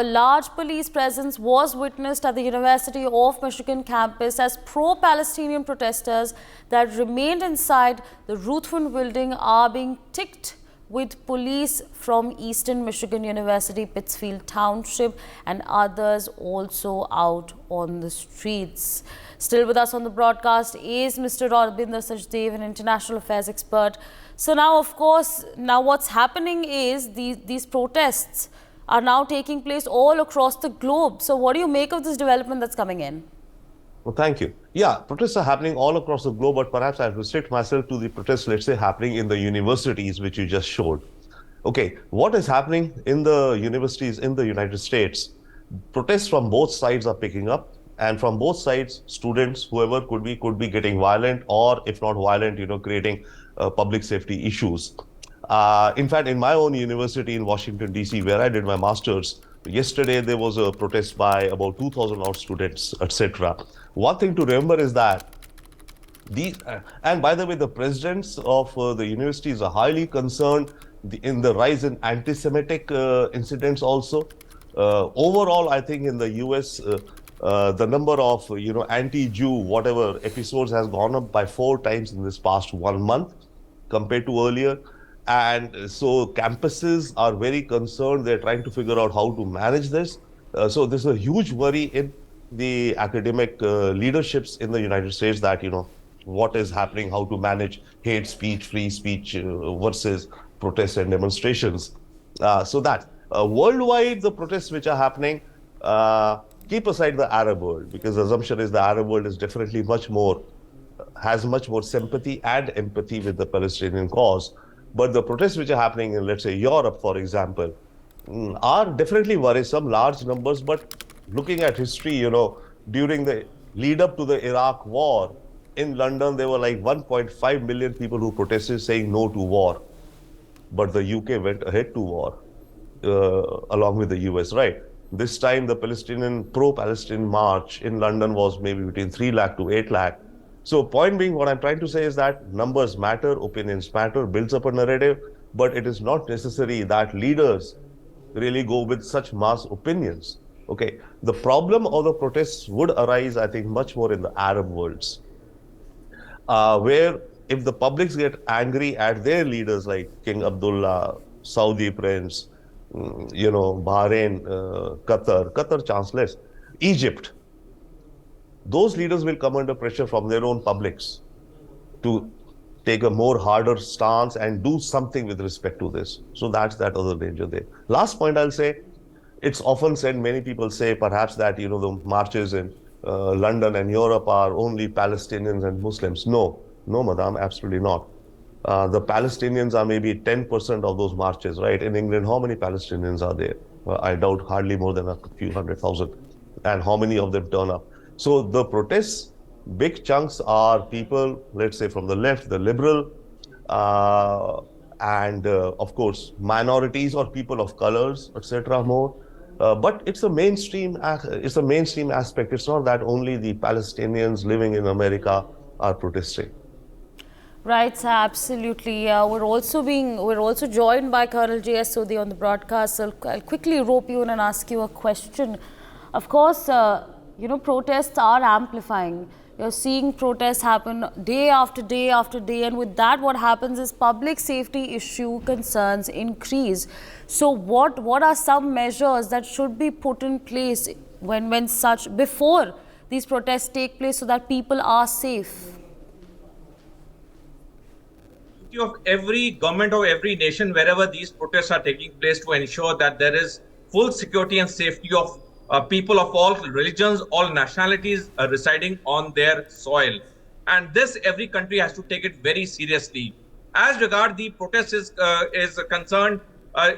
A large police presence was witnessed at the University of Michigan campus as pro-Palestinian protesters that remained inside the Ruthven building are being ticked with police from Eastern Michigan University, Pittsfield Township, and others also out on the streets. Still with us on the broadcast is Mr. Ravinder Sachdev, an international affairs expert. So now, of course, what's happening is these protests are now taking place all across the globe. So what do you make of this development that's coming in? Well, thank you. Yeah, protests are happening all across the globe, but perhaps I'll restrict myself to the protests, let's say, happening in the universities, which you just showed. Okay, what is happening in the universities in the United States? Protests from both sides are picking up, and from both sides, students, whoever could be getting violent, or if not violent, creating public safety issues. In fact, in my own university in Washington, D.C., where I did my master's, yesterday there was a protest by about 2,000 odd students, etc. One thing to remember is that and by the way, the presidents of the universities are highly concerned in the rise in anti-Semitic incidents also. Overall, I think in the US, the number of anti-Jew whatever episodes has gone up by 4 times in this past 1 month compared to earlier. And so campuses are very concerned. They're trying to figure out how to manage this. So there's a huge worry in the academic leaderships in the United States that, what is happening, how to manage hate speech, free speech versus protests and demonstrations. So that worldwide, the protests which are happening, keep aside the Arab world, because the assumption is the Arab world is definitely has much more sympathy and empathy with the Palestinian cause. But the protests which are happening in, let's say, Europe, for example, are definitely worrisome, large numbers. But looking at history, during the lead up to the Iraq war, in London, there were like 1.5 million people who protested saying no to war. But the UK went ahead to war, along with the US, right? This time, the pro-Palestinian march in London was maybe between 3 lakh to 8 lakh. So point being, what I'm trying to say is that numbers matter, opinions matter, builds up a narrative, but it is not necessary that leaders really go with such mass opinions. Okay, the problem of the protests would arise, I think, much more in the Arab worlds, where if the publics get angry at their leaders like King Abdullah, Saudi Prince, Bahrain, Qatar chanceless, Egypt, those leaders will come under pressure from their own publics to take a more harder stance and do something with respect to this. So that's that other danger there. Last point I'll say, it's often said, many people say perhaps that, the marches in London and Europe are only Palestinians and Muslims. No, madam, absolutely not. The Palestinians are maybe 10% of those marches, right? In England, how many Palestinians are there? I doubt hardly more than a few 100,000. And how many of them turn up? So the protests, big chunks are people, let's say from the left, the liberal, and of course, minorities or people of colors, etc. more. But it's a mainstream aspect. It's not that only the Palestinians living in America are protesting. Right, sir, absolutely. We're also joined by Colonel J.S. Sodhi on the broadcast. So I'll quickly rope you in and ask you a question. Of course, protests are amplifying. You're seeing protests happen day after day after day, and with that, what happens is public safety issue concerns increase. So what are some measures that should be put in place before these protests take place so that people are safe? Of every government of every nation, wherever these protests are taking place, to ensure that there is full security and safety of people of all religions, all nationalities residing on their soil. And this, every country has to take it very seriously. As regard the protest is concerned,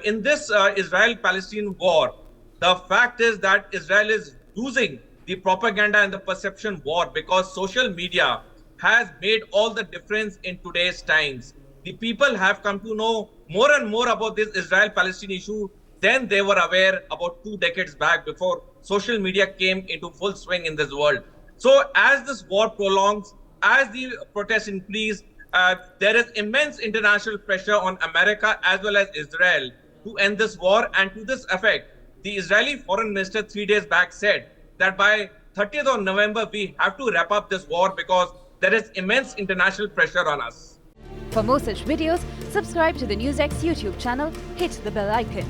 in this Israel-Palestine war, the fact is that Israel is losing the propaganda and the perception war, because social media has made all the difference in today's times. The people have come to know more and more about this Israel-Palestine issue than they were aware about 2 decades back, before social media came into full swing in this world. So as this war prolongs, as the protests increase, there is immense international pressure on America as well as Israel to end this war. And to this effect, the Israeli foreign minister 3 days back said that by 30th of November, we have to wrap up this war because there is immense international pressure on us. For more such videos, subscribe to the NewsX YouTube channel, hit the bell icon.